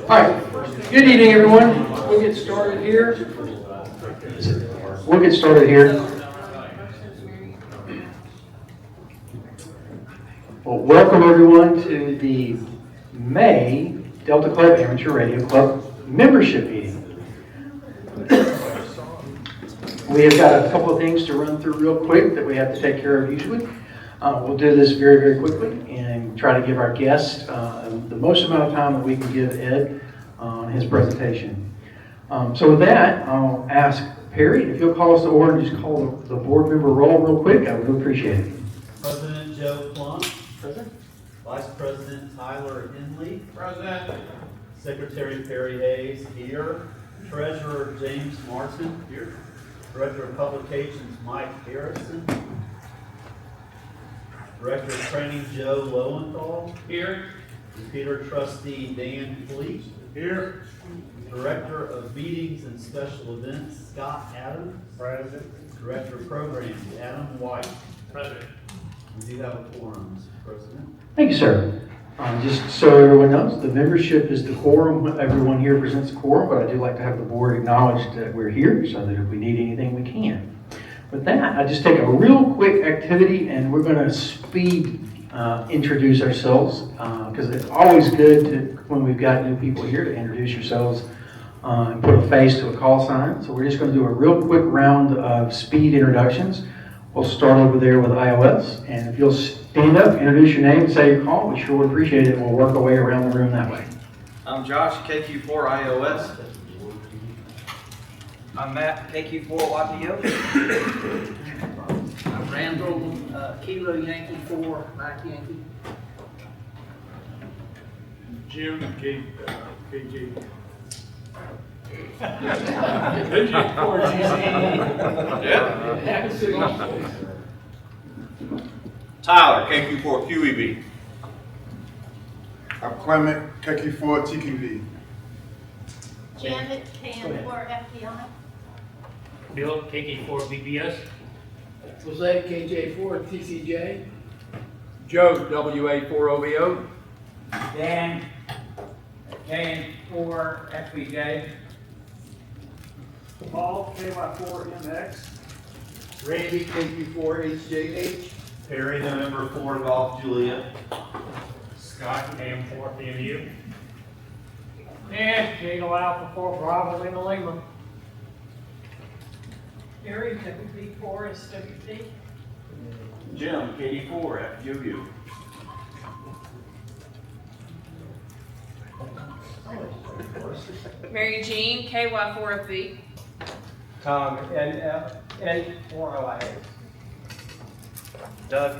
All right, good evening, everyone. We'll get started here. Well, welcome everyone to the May Delta Club Amateur Radio Club membership meeting. We have got a couple of things to run through real quick that we have to take care of usually. We'll do this very, very quickly and try to give our guests the most amount of time that we can give Ed on his presentation. So with that, I'll ask Perry, if you'll call us to order and just call the board member roll real quick, I would appreciate it. President Joe Plum. Present. Vice President Tyler Henley. Present. Secretary Perry Hayes here. Treasurer James Martin here. Director of Publications Mike Harrison. Director of Training Joe Lowenthal. Here. Computer Trustee Dan Fleet. Here. Director of Meetings and Special Events Scott Adams. Present. Director of Programs Adam White. Present. We do have a quorum, Mr. President. Thank you, sir. Just so everyone knows, the membership is the quorum. Everyone here presents a quorum, but I do like to have the board acknowledge that we're here so that if we need anything, we can. With that, I just take a real quick activity and we're going to speed introduce ourselves because it's always good to, when we've got new people here, to introduce yourselves and put a face to a call sign. So we're just going to do a real quick round of speed introductions. We'll start over there with iOS, and if you'll stand up, introduce your name, and say your call, we sure would appreciate it, and we'll work our way around the room that way. I'm Josh, KQ4 iOS. I'm Matt, KQ4 YPO. I'm Randall, Kilo Yankee 4, Mike Yankee. Jim, KG. Tyler, KQ4 QEB. I'm Clement, KQ4 TQV. Janet, KM4 FBI. Bill, KK4 BBS. Jose, KJ4, TCJ. Joe, WA4OBO. Dan, KN4 FBJ. Paul, KY4MX. Randy, KQ4HJH. Perry, November 4 Golf Juliet. Scott, KM4 PMU. And Kilo Alpha 4 Bravo Lima Lima. Gary, WB4 SWP. Jim, KD4 FUU. Mary Jean, KY4FV. Tom, N4LIA. Doug,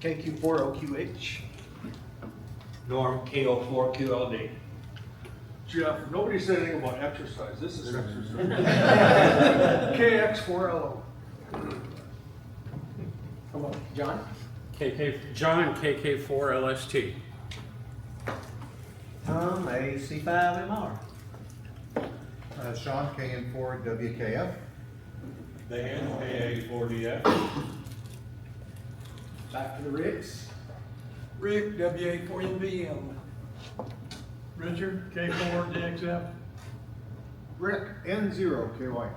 KQ4OQH. Norm, KO4QLD. Jeff, nobody said anything about exercise. This is exercise. KX4LO. Come on, John. John, KK4LST. Tom, AC5MR. Sean, KN4 WKF. Dan, KA4DF. Back to the Ricks. Rick, WA4MBM. Richard, K4DXF. Rick, N0KY.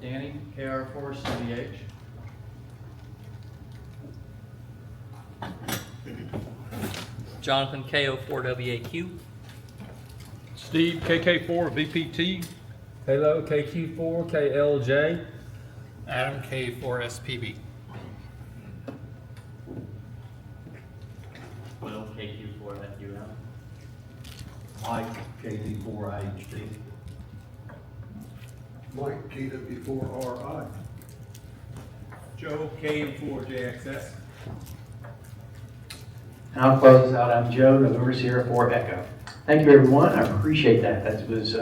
Danny, KR4CDH. Jonathan, KO4WAQ. Steve, KK4VPT. Halo, KQ4 KLJ. Adam, K4SPB. Will, KQ4FUM. Mike, KD4IHD. Mike, KW4RI. Joe, KM4JXS. And I'll close this out. I'm Joe, November Sierra 4 Echo. Thank you, everyone. I appreciate that. That was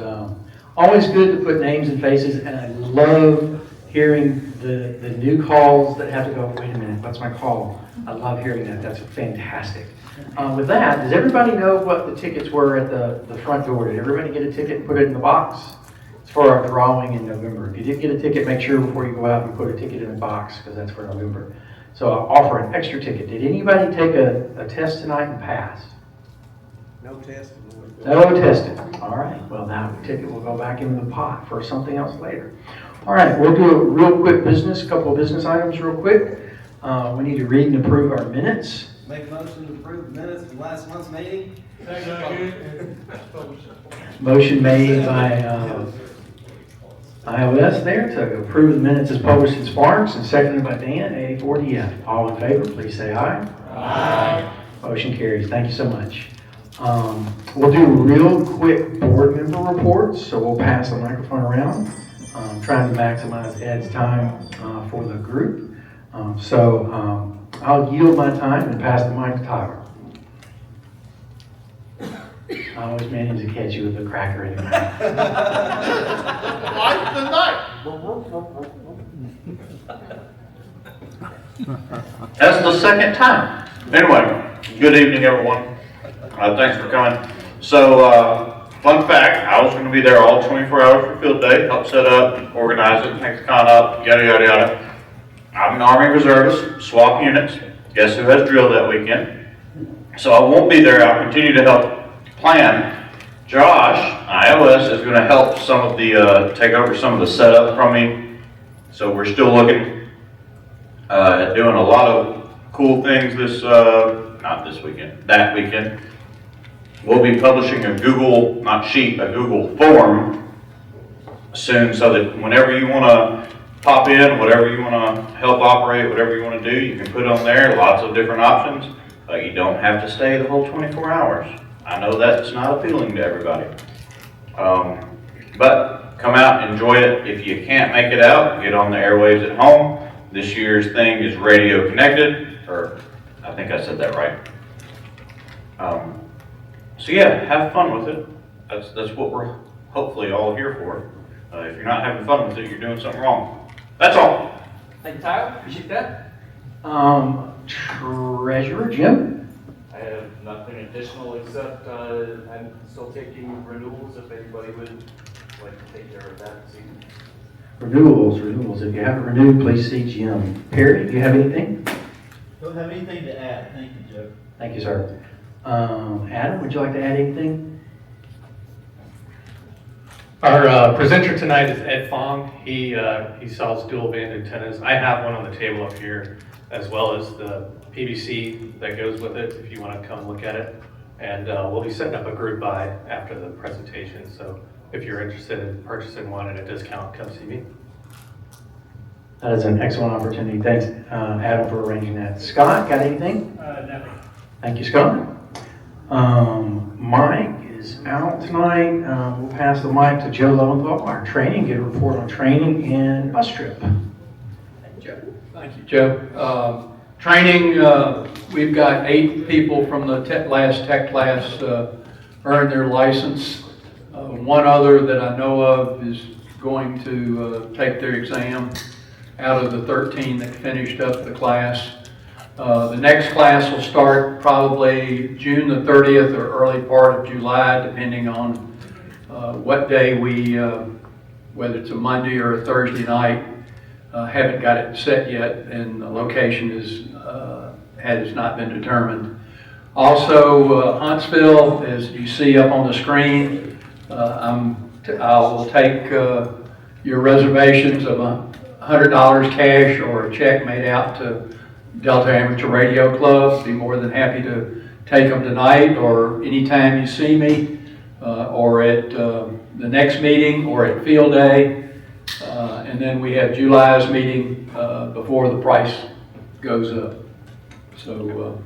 always good to put names and faces, and I love hearing the new calls that have to go, wait a minute, what's my call? I love hearing that. That's fantastic. With that, does everybody know what the tickets were at the front door? Did everybody get a ticket and put it in the box? It's for our drawing in November. If you did get a ticket, make sure before you go out you put a ticket in the box because that's for November. So I'll offer an extra ticket. Did anybody take a test tonight and pass? No testing. No testing. All right, well, that ticket will go back into the pot for something else later. All right, we'll do a real quick business, a couple of business items real quick. We need to read and approve our minutes. Make a motion to approve the minutes from last month's meeting. Motion made by iOS there to approve the minutes as published in Sparks and seconded by Dan, 84DF. All in favor, please say aye. Aye. Motion carries. Thank you so much. We'll do real quick board member reports, so we'll pass the microphone around. Trying to maximize Ed's time for the group. I'll yield my time and pass the mic to Tyler. I always manage to catch you with a cracker in your mouth. Life the night. That's the second time. Anyway, good evening, everyone. Thanks for coming. So, fun fact, I was going to be there all 24 hours for field day, help set up, organize it, take the con up, yada, yada, yada. I'm an Army reservist, swap units. Guess who has drill that weekend? So I won't be there. I'll continue to help plan. Josh, iOS, is going to help some of the, take over some of the setup from me. So we're still looking at doing a lot of cool things this, not this weekend, that weekend. We'll be publishing a Google, not sheet, a Google form soon so that whenever you want to pop in, whatever you want to help operate, whatever you want to do, you can put on there, lots of different options. You don't have to stay the whole 24 hours. I know that's not appealing to everybody. But come out, enjoy it. If you can't make it out, get on the airwaves at home. This year's thing is radio connected, or I think I said that right. So yeah, have fun with it. That's what we're hopefully all here for. If you're not having fun with it, you're doing something wrong. That's all. Thank you, Tyler. Appreciate that. Treasurer Jim? I have nothing additional except I'm still taking renewals if anybody would like to take care of that this evening. Renewals. If you haven't renewed, please see Jim. Perry, do you have anything? Don't have anything to add. Thank you, Joe. Thank you, sir. Adam, would you like to add anything? Our presenter tonight is Ed Fong. He sells dual band antennas. I have one on the table up here, as well as the PVC that goes with it, if you want to come look at it. And we'll be setting up a group buy after the presentation. So if you're interested in purchasing one at a discount, come see me. That is an excellent opportunity. Thanks, Adam, for arranging that. Scott, got anything? Nothing. Thank you, Scott. Mike is out tonight. We'll pass the mic to Joe Lowenthal, our training, get a report on training and bus trip. Thank you, Joe. Training, we've got 8 people from the last tech class earn their license. One other that I know of is going to take their exam out of the 13 that finished up the class. The next class will start probably June the 30th or early part of July, depending on what day we, whether it's a Monday or a Thursday night. Haven't got it set yet, and the location has not been determined. Also, Huntsville, as you see up on the screen, I will take your reservations of $100 cash or a check made out to Delta Amateur Radio Club. Be more than happy to take them tonight or anytime you see me, or at the next meeting or at field day. And then we have July's meeting before the price goes up. So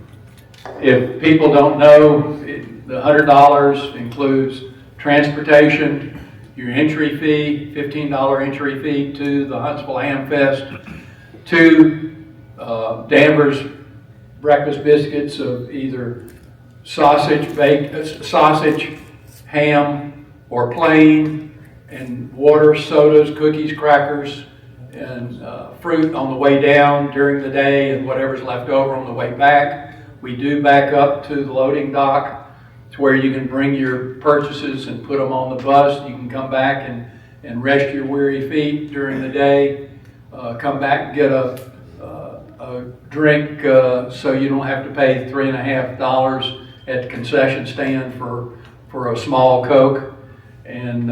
if people don't know, the $100 includes transportation, your entry fee, $15 entry fee to the Huntsville Ham Fest, to Danvers breakfast biscuits of either sausage, ham, or plain, and water, sodas, cookies, crackers, and fruit on the way down during the day, and whatever's left over on the way back. We do back up to the loading dock to where you can bring your purchases and put them on the bus. You can come back and rest your weary feet during the day. Come back and get a drink so you don't have to pay $3.50 at the concession stand for a small Coke. And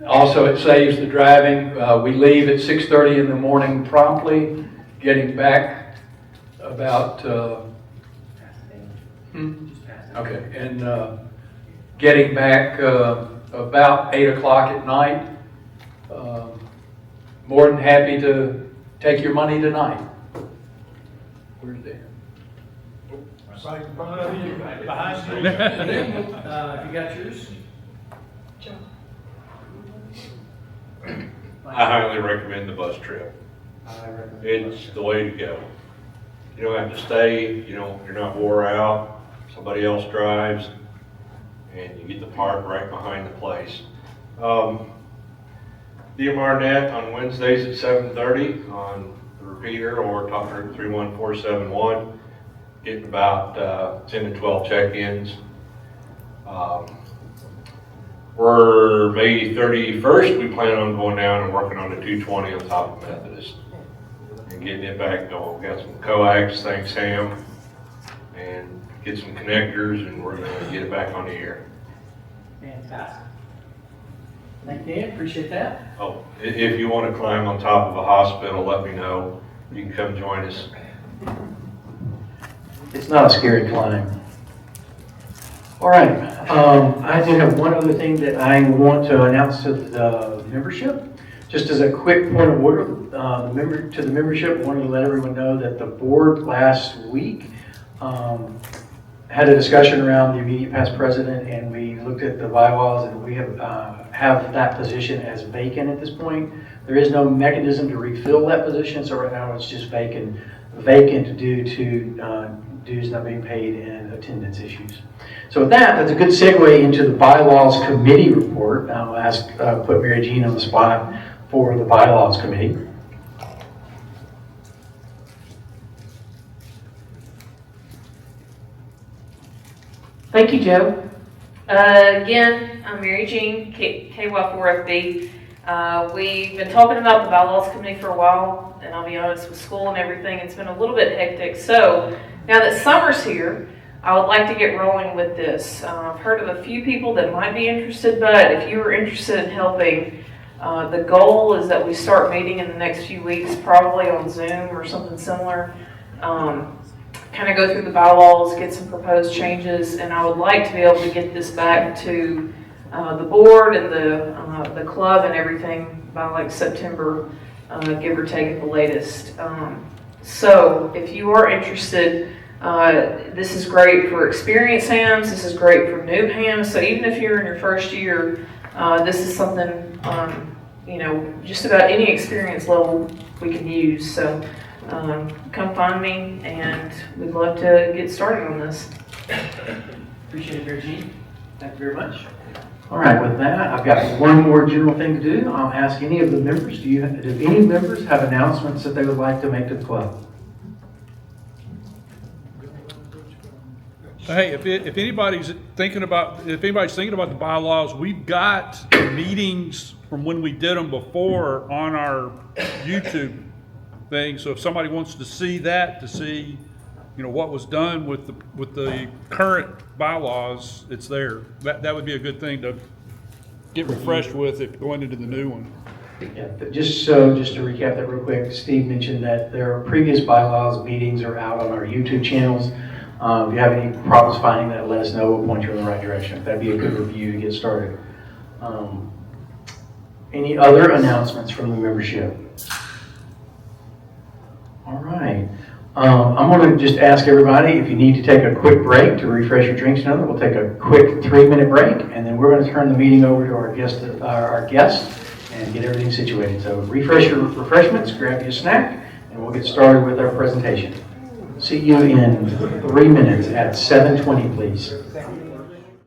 also it saves the driving. We leave at 6:30 in the morning promptly, getting back about, okay, and getting back about 8 o'clock at night. More than happy to take your money tonight. Where's Dan? Behind you. If you got yours. I highly recommend the bus trip. It's the way to go. You don't have to stay, you're not wore out, somebody else drives, and you get to park right behind the place. DMR Net on Wednesdays at 7:30 on the repeater or talk to 31471, getting about 10 to 12 check-ins. For May 31st, we plan on going down and working on the 220 on top of Methodist and getting it back going. We got some coax, thanks Sam, and get some connectors, and we're gonna get it back on the air. Fantastic. Thank you, Dan. Appreciate that. Oh, if you want to climb on top of a hospital, let me know. You can come join us. It's not a scary climb. All right, I do have one other thing that I want to announce to the membership. Just as a quick point of order, to the membership, wanted to let everyone know that the board last week had a discussion around the immediate past president, and we looked at the bylaws, and we have that position as vacant at this point. There is no mechanism to refill that position, so right now it's just vacant due to dues not being paid and attendance issues. So with that, that's a good segue into the bylaws committee report. I'll put Mary Jean on the spot for the bylaws committee. Thank you, Joe. Again, I'm Mary Jean, KY4FB. We've been talking about the bylaws committee for a while, and I'll be honest, with school and everything, it's been a little bit hectic. So now that summer's here, I would like to get rolling with this. I've heard of a few people that might be interested, but if you were interested in helping, the goal is that we start meeting in the next few weeks, probably on Zoom or something similar. Kind of go through the bylaws, get some proposed changes, and I would like to be able to get this back to the board and the club and everything by like September, give or take at the latest. So if you are interested, this is great for experienced hams, this is great for new hams, so even if you're in your first year, this is something, just about any experience level we can use. So come find me, and we'd love to get started on this. Appreciate it, Mary Jean. Thank you very much. All right, with that, I've got one more general thing to do. I'll ask any of the members, do any members have announcements that they would like to make to the club? Hey, if anybody's thinking about the bylaws, we've got meetings from when we did them before on our YouTube thing. So if somebody wants to see that, what was done with the current bylaws, it's there. That would be a good thing to get refreshed with if going into the new one. Yeah, just to recap that real quick, Steve mentioned that their previous bylaws meetings are out on our YouTube channels. If you have any problems finding that, let us know. We'll point you in the right direction. That'd be a good review to get started. Any other announcements from the membership? All right. I'm going to just ask everybody if you need to take a quick break to refresh your drinks. We'll take a quick 3-minute break, and then we're going to turn the meeting over to our guests and get everything situated. So refresh your refreshments, grab you a snack, and we'll get started with our presentation. See you in 3 minutes at 7:20, please.